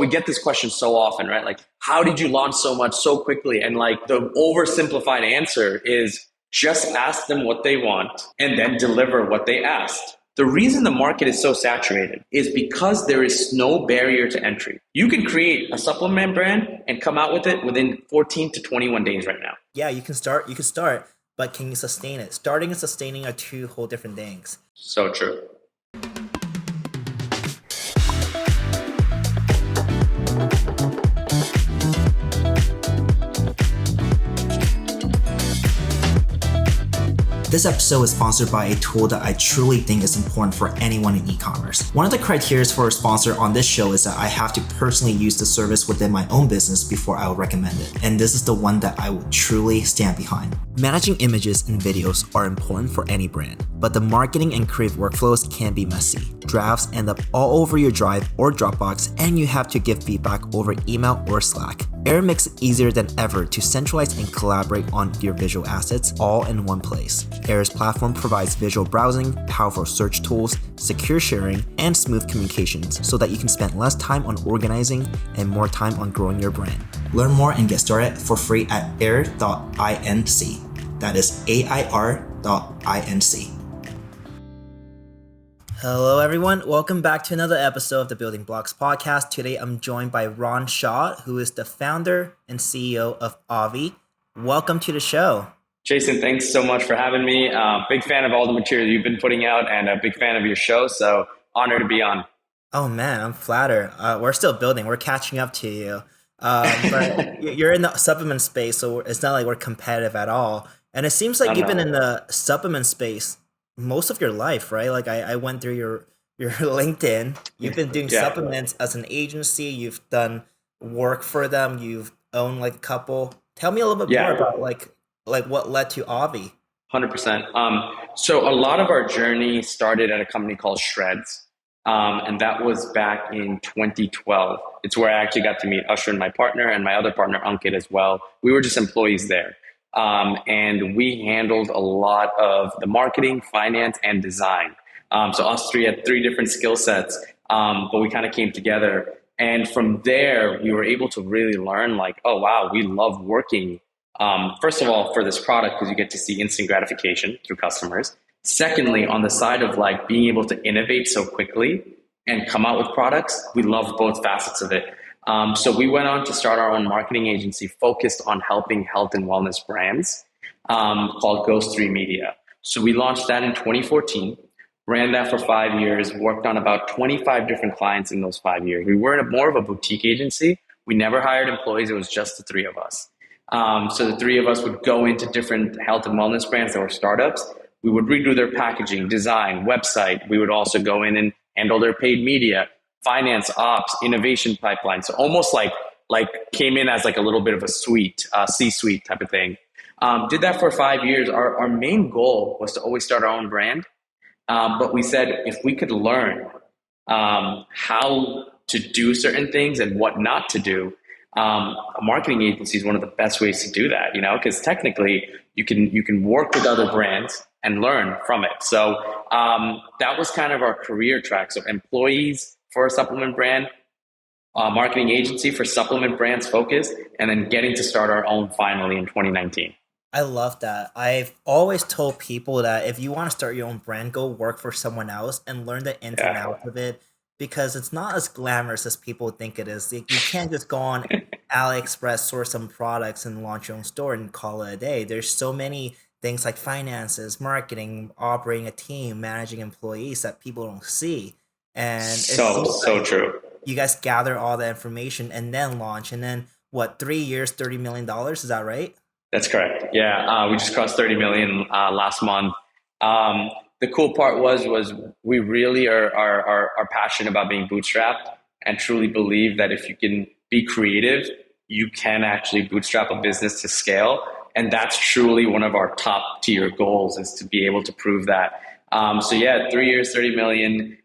we get this question so often, right? Like, how did you launch so much so quickly? And like the oversimplified answer is just ask them what they want and then deliver what they asked. The reason the market is so saturated is because there is no barrier to entry. You can create a supplement brand and come out with it within 14 to 21 days right now. Yeah, you can start, but can you sustain it? Starting and sustaining are two whole different things. So true. This episode is sponsored by a tool that I truly think is important for anyone in e-commerce. One of the criteria for a sponsor on this show is that I have to personally use the service within my own business before I would recommend it. And this is the one that I would truly stand behind. Managing images and videos are important for any brand, but the marketing and creative workflows can be messy. Drafts end up all over your Drive or Dropbox, and you have to give feedback over email or Slack. Air makes it easier than ever to centralize and collaborate on your visual assets all in one place. Air's platform provides visual browsing, powerful search tools, secure sharing, and smooth communications so that you can spend less time on organizing and more time on growing your brand. Learn more and get started for free at air.inc. That is AIR.inc. Hello, everyone. Welcome back to another episode of the Building Blocks podcast. Today, I'm joined by Ronak Shah, who is the founder and CEO of Obvi. Welcome to the show. Jason, thanks so much for having me. Big fan of all the material you've been putting out and a big fan of your show. So honored to be on. Oh, man, I'm flattered. We're still building. We're catching up to you. But you're in the supplement space, so it's not like we're competitive at all. And it seems like you've been in the supplement space most of your life, right? Like I went through your LinkedIn. You've been doing supplements as an agency. You've done work for them. You've owned like a couple. Tell me a little bit more about like what led to Obvi. 100%. So a lot of our journey started at a company called Shreds. And that was back in 2012. It's where I actually got to meet Usher, and my partner, and my other partner, Ankit, as well. We were just employees there. And we handled a lot of the marketing, finance, and design. So us three had three different skill sets, but we kind of came together. And from there, we were able to really learn like, oh, wow, we love working. First of all, for this product, because you get to see instant gratification through customers. Secondly, on the side of like being able to innovate so quickly and come out with products, we love both facets of it. So we went on to start our own marketing agency focused on helping health and wellness brands called Ghost 3 Media. So we launched that in 2014, ran that for 5 years, worked on about 25 different clients in those 5 years. We were more of a boutique agency. We never hired employees. It was just the three of us. So the three of us would go into different health and wellness brands that were startups. We would redo their packaging, design, website. We would also go in and handle their paid media, finance, ops, innovation pipeline. So almost like came in as like a little bit of a suite, C-suite type of thing. Did that for 5 years. Our main goal was to always start our own brand. But we said if we could learn how to do certain things and what not to do, a marketing agency is one of the best ways to do that, because technically you can work with other brands and learn from it. So that was kind of our career track. So employees for a supplement brand, marketing agency for supplement brands focused, and then getting to start our own finally in 2019. I love that. I've always told people that if you want to start your own brand, go work for someone else and learn the ins and outs of it, because it's not as glamorous as people think it is. You can't just go on AliExpress, source some products, and launch your own store and call it a day. There's so many things like finances, marketing, operating a team, managing employees that people don't see. And so true. You guys gather all the information and then launch. And then 3 years, $30 million? Is that right? That's correct. Yeah. We just crossed 30 million last month. The cool part was we really are passionate about being bootstrapped and truly believe that if you can be creative, you can actually bootstrap a business to scale. And that's truly one of our top tier goals, is to be able to prove that. 3 years, 30 million.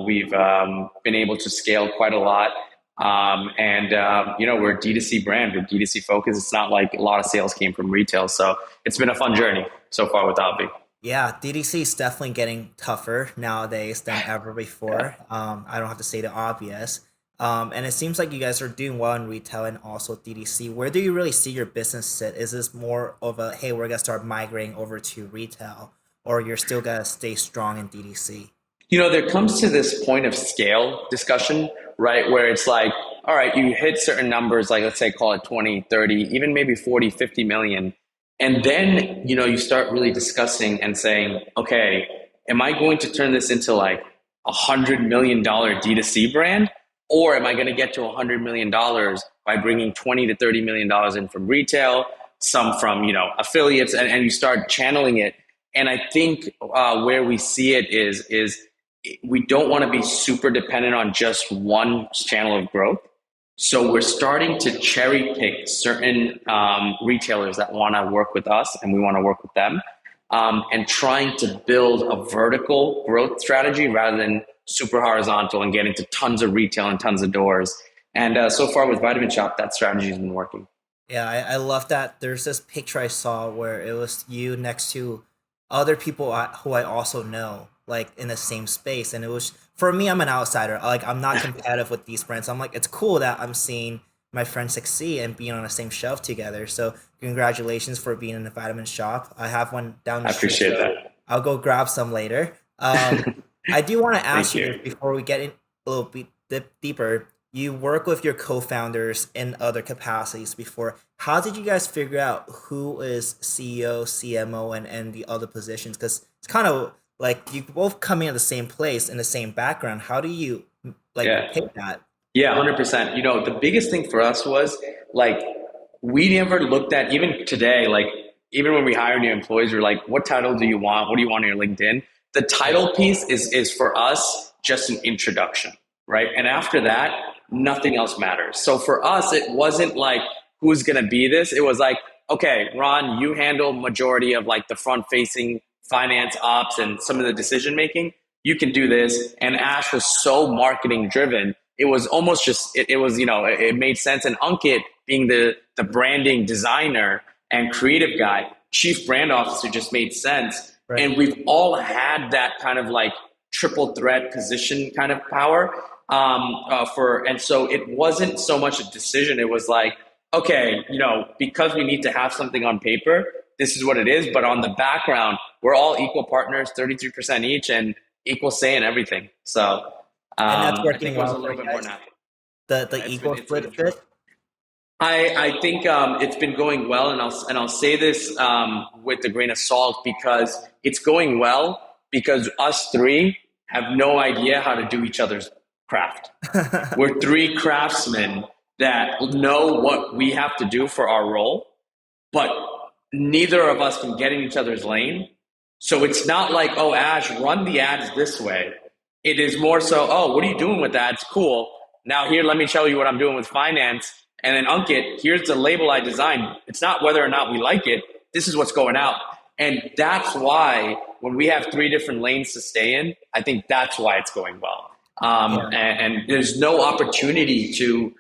We've been able to scale quite a lot. We're a D2C brand. We're D2C focused. It's not like a lot of sales came from retail. So it's been a fun journey so far with Obvi. Yeah, DTC is definitely getting tougher nowadays than ever before. I don't have to say the obvious. And it seems like you guys are doing well in retail and also DTC. Where do you really see your business sit? Is this more of a, hey, we're gonna start migrating over to retail, or you're still gonna stay strong in DTC? There comes to this point of scale discussion, right? Where it's like, all right, you hit certain numbers, like let's say call it 20, 30, even maybe 40, 50 million. And then, you start really discussing and saying, okay, am I going to turn this into like $100 million D2C brand? Or am I going to get to $100 million by bringing 20 to $30 million in from retail, some from, affiliates, and you start channeling it. And I think where we see it is we don't want to be super dependent on just one channel of growth. So we're starting to cherry pick certain retailers that want to work with us, and we want to work with them, and trying to build a vertical growth strategy rather than super horizontal and get into tons of retail and tons of doors. And so far with Vitamin Shop, that strategy has been working. Yeah, I love that. There's this picture I saw where it was you next to other people who I also know, like in the same space. And it was, for me, I'm an outsider. Like, I'm not competitive with these brands. I'm like, it's cool that I'm seeing my friends succeed and being on the same shelf together. So, congratulations for being in the Vitamin Shop. I have one down the I street. appreciate So that. I'll go grab some later. I do want to Thank ask you you. this before we get in a little bit deeper. You work with your co-founders in other capacities before. How did you guys figure out who is CEO, CMO, and the other positions? Because it's kind of like you both coming at the same place in the same background. How do you like Yeah. pick that? Yeah, 100%. The biggest thing for us was like, we never looked at, even today, like, even when we hire new employees, we're like, what title do you want? What do you want on your LinkedIn? The title piece is for us just an introduction, right? And after that, nothing else matters. So for us, it wasn't like, who's going to be this? It was like, okay, Ron, you handle majority of like the front facing finance ops and some of the decision making. You can do this. And Ash was so marketing driven. It was almost just, it was, it made sense. And Ankit being the branding designer and creative guy, chief brand officer, just made sense. Right. And we've all had that kind of like triple threat position kind of power. And so it wasn't so much a decision. It was like, okay, because we need to have something on paper, this is what it is. But on the background, we're all equal partners, 33% each, and equal say in everything. So And that's I think working it was a well for little you bit more guys. natural. The It's been equal it's been split true. fit. I think it's been going well, and I'll say this with a grain of salt because it's going well because us three have no idea how to do each other's craft. We're three craftsmen that know what we have to do for our role, but neither of us can get in each other's lane. So it's not like, oh, Ash, run the ads this way. It is more so, oh, what are you doing with ads? Cool. Now here, let me tell you what I'm doing with finance. And then Ankit, here's the label I designed. It's not whether or not we like it. This is what's going out. And that's why when we have three different lanes to stay in, I think that's why it's going well. Yeah. And there's no opportunity to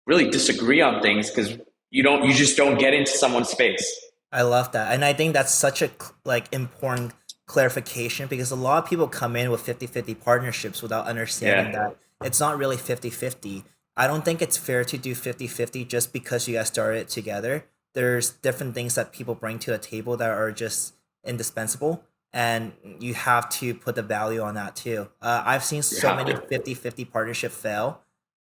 really disagree on things because you just don't get into someone's space. I love that. And I think that's such a like important clarification because a lot of people come in with 50-50 partnerships without understanding Yeah, that it's not really 50-50. I don't think it's fair to do 50-50 just because you guys started together. There's different things that people bring to the table that are just indispensable and you have to put the value on that too. I've seen you so have many to. 50-50 partnership fail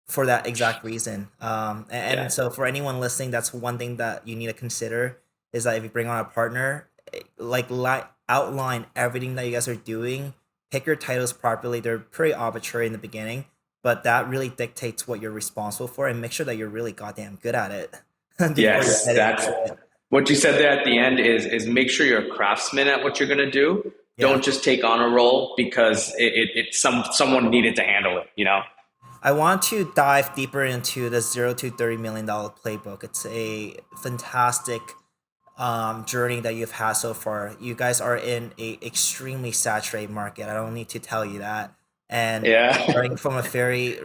for that exact reason. And Yeah, so for anyone listening, that's one thing that you need to consider is that if you bring on a partner, like outline everything that you guys are doing, pick your titles properly. They're pretty arbitrary in the beginning, but that really dictates what you're responsible for, and make sure that you're really goddamn good at it before you yes, head that's into it. what you said there at the end is make sure you're a craftsman at what you're going to do. Yeah. Don't just take on a role because someone needed to handle it. I want to dive deeper into the $0 to $30 million playbook. It's a fantastic journey that you've had so far. You guys are in a extremely saturated market. I don't need to tell you that. And Yeah. starting from very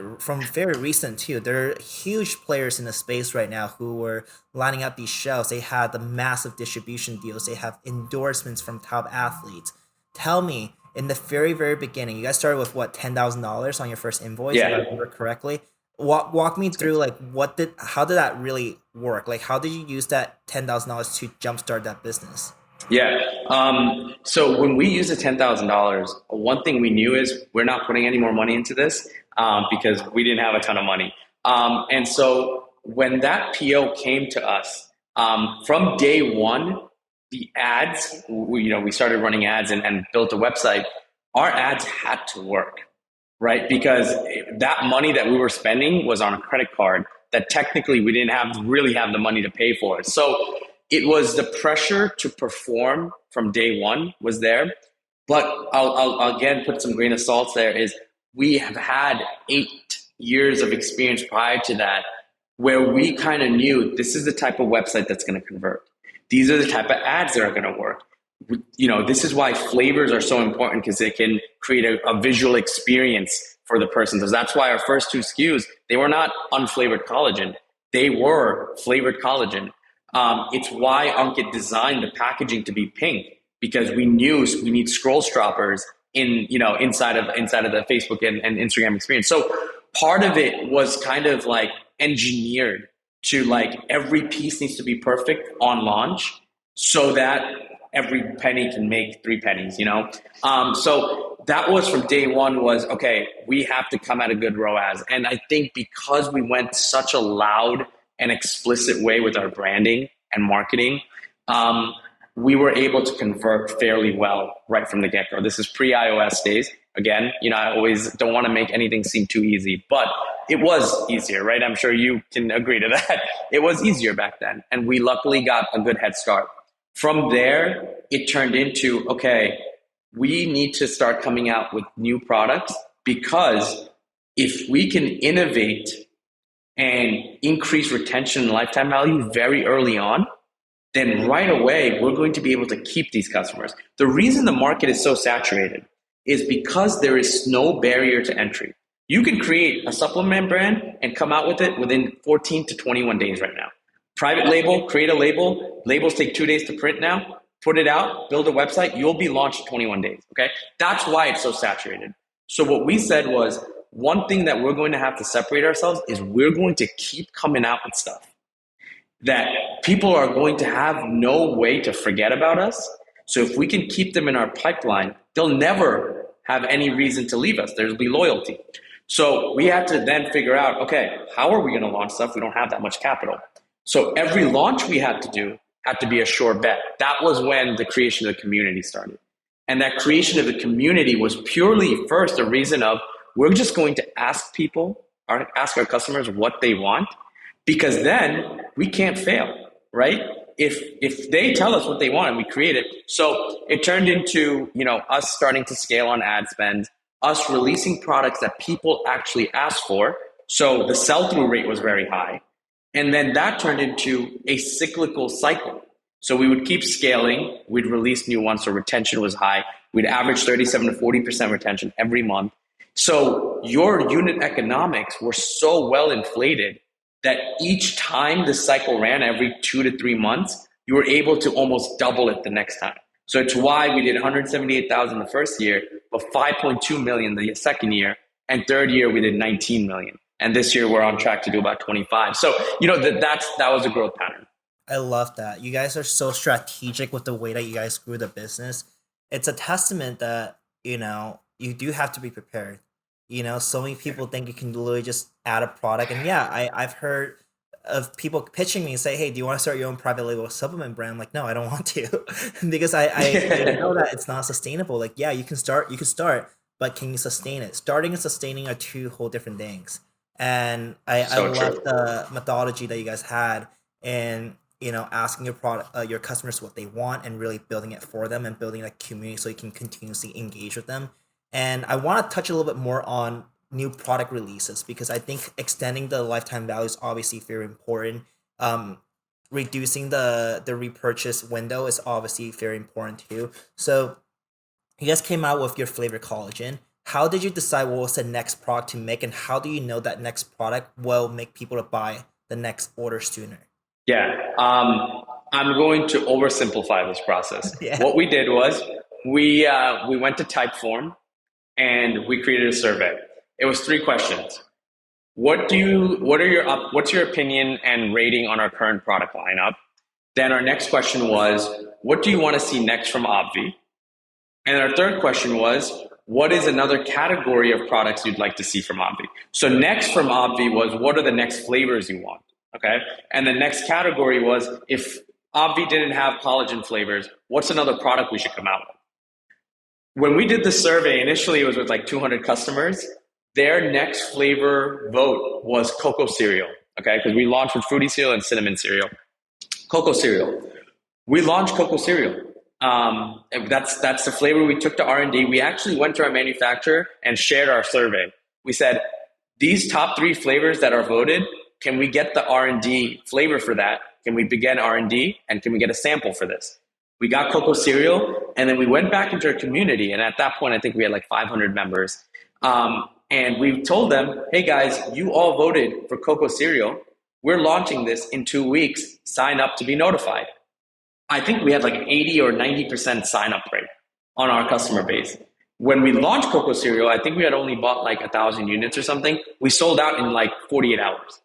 recent too, there are huge players in the space right now who were lining up these shelves. They had the massive distribution deals. They have endorsements from top athletes. Tell me, in the very beginning, you guys started with what, $10,000 on your first invoice, if I Yeah. remember correctly. walk me through like how did that really work? Like how did you use that $10,000 to jumpstart that business? Yeah. So when we use the $10,000, one thing we knew is we're not putting any more money into this because we didn't have a ton of money. And so when that PO came to us, from day one, the ads, we started running ads and built a website. Our ads had to work, right? Because that money that we were spending was on a credit card that technically we didn't really have the money to pay for. So it was the pressure to perform from day one was there. But I'll again put some grain of salt there is we have had 8 years of experience prior to that where we kind of knew this is the type of website that's going to convert. These are the type of ads that are going to work. This is why flavors are so important because they can create a visual experience for the person. So that's why our first two SKUs, they were not unflavored collagen. They were flavored collagen. It's why Ankit designed the packaging to be pink because we knew we need scroll stoppers inside of the Facebook and Instagram experience. So part of it was kind of like engineered to like every piece needs to be perfect on launch so that every penny can make 3 pennies. So that was from day one was, okay, we have to come at a good ROAS. And I think because we went such a loud and explicit way with our branding and marketing, we were able to convert fairly well right from the get-go. This is pre-iOS days. Again, I always don't want to make anything seem too easy, but it was easier, right? I'm sure you can agree to that. It was easier back then. And we luckily got a good head start. From there, it turned into, okay, we need to start coming out with new products because if we can innovate and increase retention and lifetime value very early on, then right away, we're going to be able to keep these customers. The reason the market is so saturated is because there is no barrier to entry. You can create a supplement brand and come out with it within 14 to 21 days right now. Private label, create a label. Labels take 2 days to print now. Put it out, build a website. You'll be launched in 21 days, okay? That's why it's so saturated. So what we said was, one thing that we're going to have to separate ourselves is we're going to keep coming out with stuff that people are going to have no way to forget about us. So if we can keep them in our pipeline, they'll never have any reason to leave us. There'll be loyalty. So we had to then figure out, okay, how are we going to launch stuff? We don't have that much capital. So every launch we had to do had to be a sure bet. That was when the creation of the community started. And that creation of the community was purely first a reason of we're just going to ask our customers what they want, because then we can't fail, right? If they tell us what they want and we create it. So it turned into, us starting to scale on ad spend, us releasing products that people actually asked for. So the sell-through rate was very high. And then that turned into a cyclical cycle. So we would keep scaling. We'd release new ones. So retention was high. We'd average 37 to 40% retention every month. So your unit economics were so well inflated that each time the cycle ran every 2 to 3 months, you were able to almost double it the next time. So it's why we did 178,000 the first year, but 5.2 million the second year, and third year we did 19 million. And this year we're on track to do about 25. So, that was a growth pattern. I love that. You guys are so strategic with the way that you guys grew the business. It's a testament that, you do have to be prepared. So many people think you can literally just add a product. And yeah, I've heard of people pitching me and say, hey, do you want to start your own private label supplement brand? I'm like, no, I don't want to because I know that it's not sustainable. Like, yeah, you can start, but can you sustain it? Starting and sustaining are two whole different things. And I love the methodology that you guys had and, asking your customers what they want and really building it for them and building a community so you can continuously engage with them. And I want to touch a little bit more on new product releases because I think extending the lifetime value is obviously very important. Reducing the repurchase window is obviously very important too. So you guys came out with your flavored collagen. How did you decide what was the next product to make, and how do you know that next product will make people to buy the next order sooner? Yeah, I'm going to oversimplify this process. Yeah. What we did was we went to Typeform and we created a survey. It was 3 questions. what's your opinion and rating on our current product lineup? Then our next question was, what do you want to see next from Obvi? And our third question was, what is another category of products you'd like to see from Obvi? So next from Obvi was, what are the next flavors you want? Okay. And the next category was, if Obvi didn't have collagen flavors, what's another product we should come out with? When we did the survey, initially it was with like 200 customers. Their next flavor vote was cocoa cereal. Okay. Because we launched with fruity cereal and cinnamon cereal. Cocoa cereal. We launched cocoa cereal. That's the flavor we took to R&D. We actually went to our manufacturer and shared our survey. We said, these top three flavors that are voted, can we get the R&D flavor for that? Can we begin R&D? And can we get a sample for this? We got cocoa cereal, and then we went back into our community. And at that point, I think we had like 500 members. And we told them, hey guys, you all voted for cocoa cereal. We're launching this in 2 weeks. Sign up to be notified. I think we had like 80 or 90% sign up rate on our customer base. When we launched cocoa cereal, I think we had only bought like 1,000 units or something. We sold out in like 48 hours.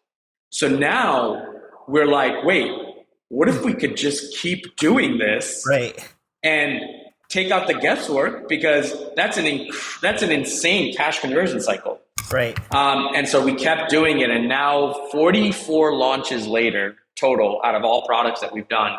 So now we're like, wait, what if we could just keep doing this Right. and take out the guesswork, because that's an insane cash conversion cycle. Right. And so we kept doing it, and now 44 launches later total out of all products that we've done,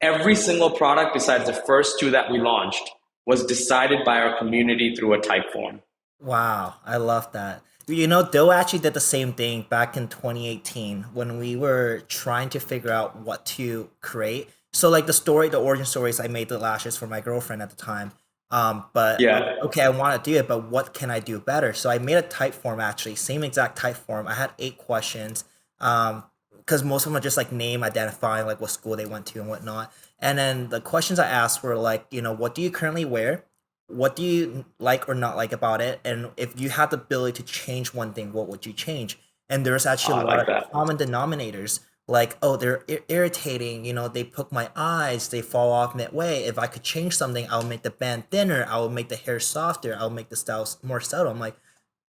every single product besides the first two that we launched was decided by our community through a type form. Wow, I love that. You know, Doe actually did the same thing back in 2018 when we were trying to figure out what to create. So like the origin story is I made the lashes for my girlfriend at the time. But Yeah. okay, I want to do it, but what can I do better? So I made a type form actually, same exact type form. I had 8 questions. Because most of them are just like name, identifying like what school they went to and whatnot. And then the questions I asked were like, you know, what do you currently wear? What do you like or not like about it? And if you had the ability to change one thing, what would you change? And there's Oh, actually I a lot like of that. common denominators like, oh, they're irritating, you know, they poke my eyes, they fall off midway. If I could change something, I'll make the band thinner, I will make the hair softer, I'll make the styles more subtle. I'm like,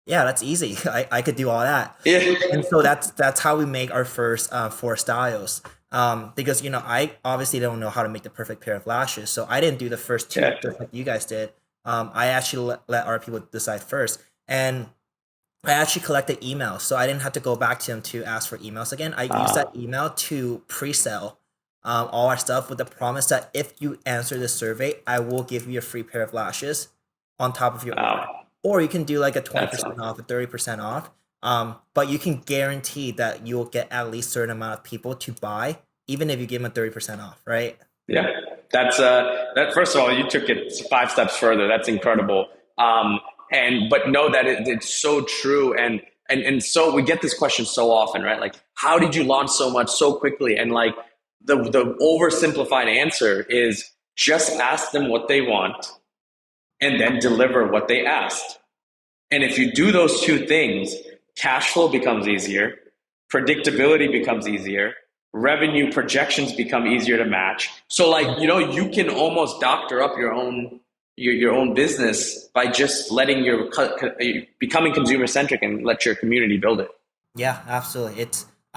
yeah, that's easy. I could do all that. Yeah. And so that's how we make our first 4 styles. Because you know I obviously don't know how to make the perfect pair of lashes, so I didn't do the first two Yeah. just like you guys did. I actually let our people decide first, and I actually collected emails, so I didn't have to go back to them to ask for emails again. I used that email to pre-sell all our stuff with the promise that if you answer this survey, I will give you a free pair of lashes on top of your order. Wow. Or you can do like a That's 20% off, a 30% off. But you can guarantee that you'll get at least a certain amount of people to buy, even if you give them a 30% off, right? Yeah, that's that. First of all, you took it 5 steps further. That's incredible. And but know that it's so true. And so we get this question so often, right? Like, how did you launch so much so quickly? And like the oversimplified answer is just ask them what they want, and then deliver what they asked. And if you do those two things, cash flow becomes easier, predictability becomes easier, revenue projections become easier to match. So like, you know, you can almost doctor up your own business by just letting becoming consumer centric and let your community build it. Yeah, absolutely.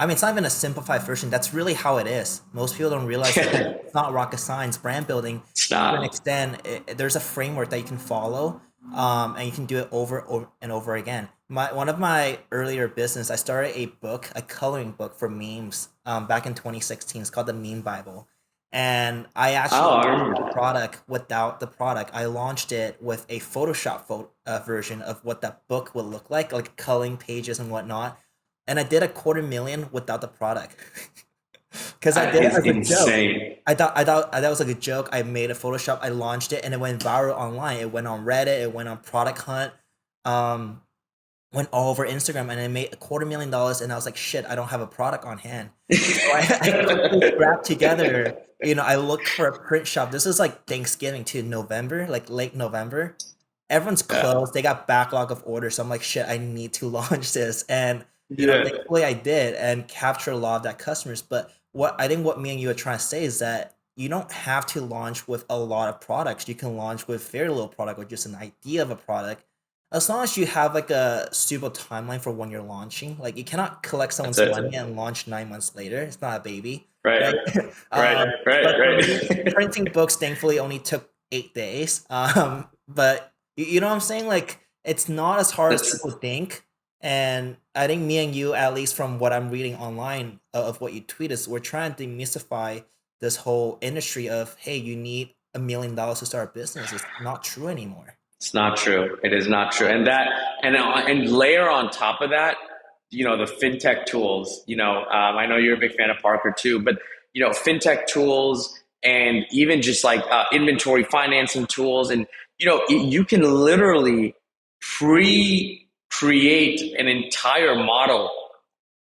I mean, it's not even a simplified version. That's really how it is. Most people don't realize that it's not rocket science. Brand building, to an Stop. extent, there's a framework that you can follow, and you can do it over and over again. One of my earlier business, I started a book, a coloring book for memes, back in 2016. It's called the Meme Bible. And I Oh, actually I launched remember the that. product without the product. I launched it with a Photoshop version of what that book would look like coloring pages and whatnot. And I did 250,000 without the product because I That did it is as a joke. insane. I thought that was like a joke. I made a Photoshop, I launched it, and it went viral online. It went on Reddit, it went on Product Hunt, um, went all over Instagram, and I made $250,000. And I was like, shit, I don't have a product on hand. So I quickly scrapped together. You know, I looked for a print shop. This is like Thanksgiving to November, like late November. Everyone's Yeah. closed. They got backlog of orders. So I'm like, shit, I need to launch this. And you know, Yeah. thankfully I did and capture a lot of that customers. But what me and you are trying to say is that you don't have to launch with a lot of products. You can launch with very little product or just an idea of a product. As long as you have like a suitable timeline for when you're launching, like you cannot collect That's someone's it. money and launch 9 months later. It's not a baby, Right, right? right, right, But for me, right. printing books thankfully only took 8 days. But you know what I'm saying? Like it's not as hard as That's people think. And I think me and you, at least from what I'm reading online of what you tweet, is we're trying to demystify this whole industry of, hey, you need $1 million to start a business. It's not true anymore. It's not true. It is not true. And layer on top of that, the fintech tools. I know you're a big fan of Parker too, but fintech tools and even just like inventory financing tools, and you can literally pre-create an entire model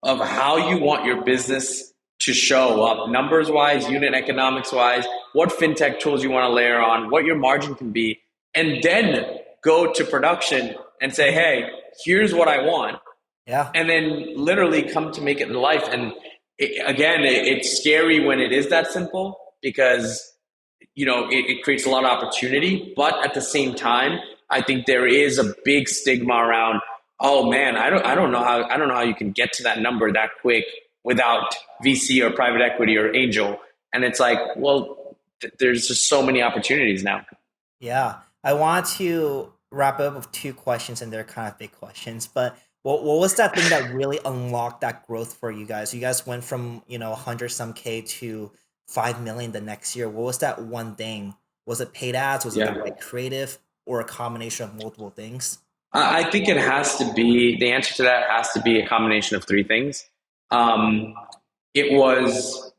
of how you want your business to show up numbers wise, unit economics wise, what fintech tools you want to layer on, what your margin can be, and then go to production and say, hey, here's what I want. Yeah. And then literally come to make it to life. And it's scary when it is that simple because it creates a lot of opportunity, but at the same time, I think there is a big stigma around, oh man, I don't know how you can get to that number that quick without VC or private equity or angel. And it's like, well, there's just so many opportunities now. Yeah. I want to wrap up with two questions, and they're kind of big questions. But what was that thing that really unlocked that growth for you guys? You guys went from, 100 some K to 5 million the next year. What was that one thing? Was it paid ads? Was it the Yeah. right creative, or a combination of multiple things? I think the answer to that has to be a combination of three things. Um, it was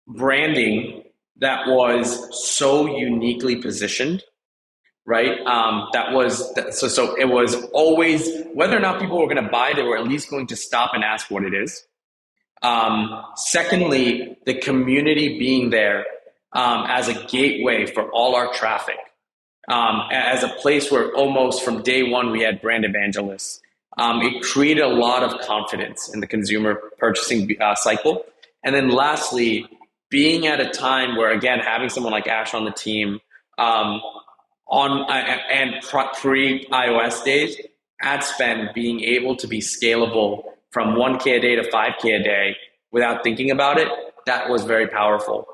branding that was so uniquely positioned, right? So it was always, whether or not people were going to buy, they were at least going to stop and ask what it is. Secondly, the community being there as a gateway for all our traffic, as a place where almost from day one we had brand evangelists. It created a lot of confidence in the consumer purchasing cycle. And then lastly, being at a time where, again, having someone like Ash on the team, on and pre iOS days, ad spend being able to be scalable from 1K a day to 5K a day without thinking about it, that was very powerful.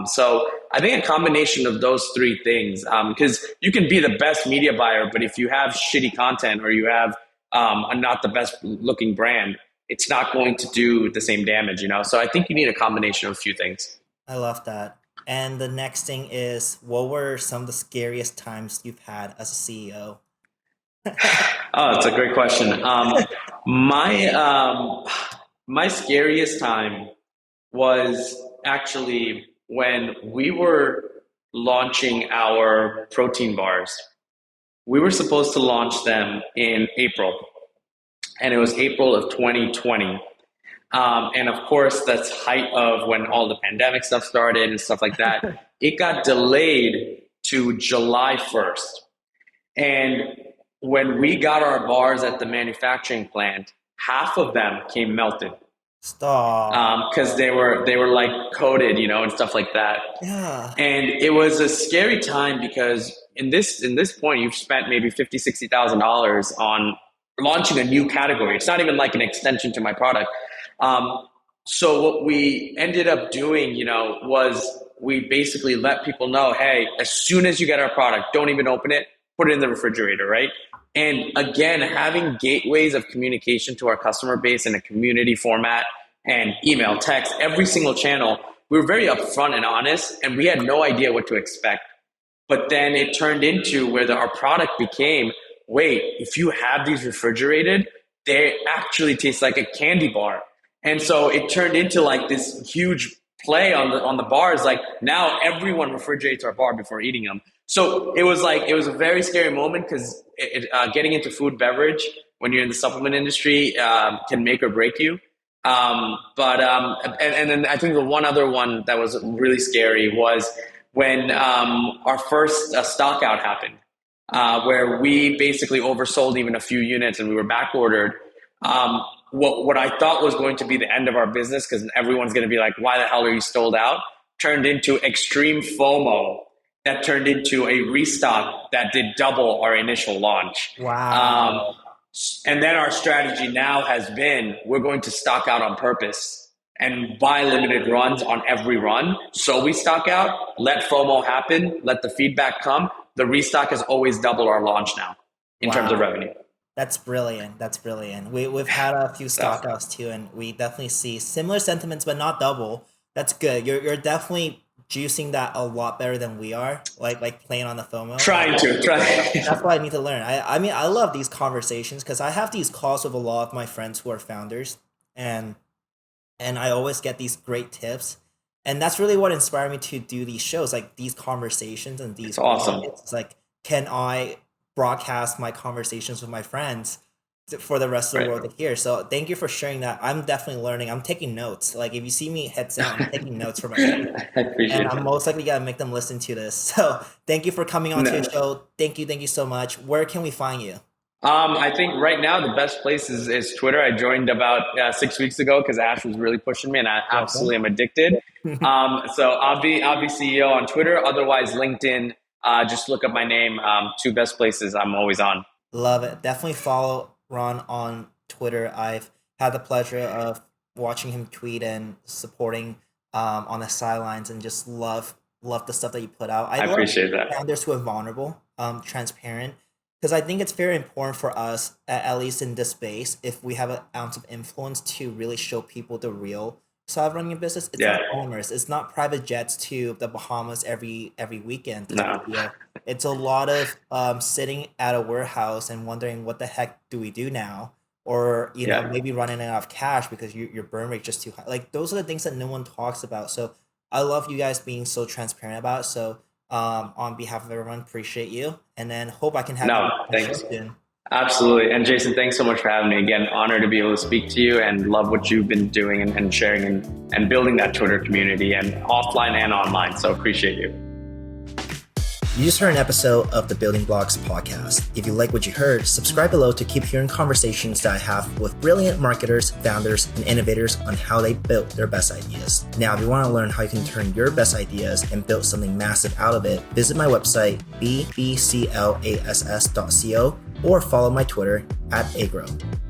So I think a combination of those three things, because you can be the best media buyer, but if you have shitty content or you have not the best looking brand, it's not going to do the same damage. So I think you need a combination of a few things. I love that. And the next thing is, what were some of the scariest times you've had as a CEO? Oh, it's a great question. My my scariest time was actually when we were launching our protein bars. We were supposed to launch them in April, and it was April of 2020. And of course, that's height of when all the pandemic stuff started and stuff like that. It got delayed to July 1st. And when we got our bars at the manufacturing plant, half of them came melted Stop. because they were like coated, and stuff like that. Yeah. And it was a scary time because in this point, you've spent maybe $50,000-$60,000 on launching a new category. It's not even like an extension to my product. So what we ended up doing, was we basically let people know, hey, as soon as you get our product, don't even open it, put it in the refrigerator, right? And again, having gateways of communication to our customer base in a community format and email, text, every single channel, we were very upfront and honest, and we had no idea what to expect. But then it turned into where our product became, wait, if you have these refrigerated, they actually taste like a candy bar. And so it turned into like this huge play on the bars. Like now everyone refrigerates our bar before eating them. So it was a very scary moment because getting into food beverage when you're in the supplement industry can make or break you. And then I think the one other one that was really scary was when our first stock out happened, where we basically oversold even a few units and we were back ordered. What I thought was going to be the end of our business because everyone's going to be like, why the hell are you sold out? Turned into extreme FOMO that turned into a restock that did double our initial launch. Wow. And then our strategy now has been, we're going to stock out on purpose and buy limited runs on every run. So we stock out, let FOMO happen, let the feedback come. The restock has always doubled our launch now in terms of revenue. That's brilliant. That's brilliant. We've had a few stockouts too, and we definitely see similar sentiments, but not double. That's good. You're definitely juicing that a lot better than we are, like playing on the FOMO. Try. That's what I need to learn. I mean, I love these conversations because I have these calls with a lot of my friends who are founders, and I always get these great tips. And that's really what inspired me to do these shows, like these conversations and these. It's awesome. It's like, can I broadcast my conversations with my friends for the rest of the world to hear? So thank you for sharing that. I'm definitely learning. I'm taking notes. Like if you see me heads down, I'm taking notes for my friends. I appreciate it. And I'm most likely gonna make them listen to this. So thank you for coming on to the show. Thank you so much. Where can we find you? I think right now the best place is Twitter. I joined about 6 weeks ago because Ash was really pushing me, and I absolutely am addicted. So Obvi CEO on Twitter. Otherwise, LinkedIn. Just look up my name. Two best places I'm always on. Love it. Definitely follow Ron on Twitter. I've had the pleasure of watching him tweet and supporting on the sidelines, and just love the stuff that you put out. I appreciate that. Founders who are vulnerable, transparent. Because I think it's very important for us, at least in this space, if we have an ounce of influence, to really show people the real side of running a business. It's not owners. It's not private jets to the Bahamas every weekend. No. It's a lot of sitting at a warehouse and wondering what the heck do we do now, or you know, maybe running out of cash because your burn rate just too high. Like those are the things that no one talks about. So I love you guys being so transparent about it. So on behalf of everyone, appreciate you, and then hope I can have you thanks. soon. Absolutely. And Jason, thanks so much for having me. Again, honor to be able to speak to you, and love what you've been doing and sharing and building that Twitter community, and offline and online. So appreciate you. You just heard an episode of the Building Blocks podcast. If you like what you heard, subscribe below to keep hearing conversations that I have with brilliant marketers, founders, and innovators on how they built their best ideas. Now, if you want to learn how you can turn your best ideas and build something massive out of it, visit my website, bbclass.co, or follow my Twitter @agrow.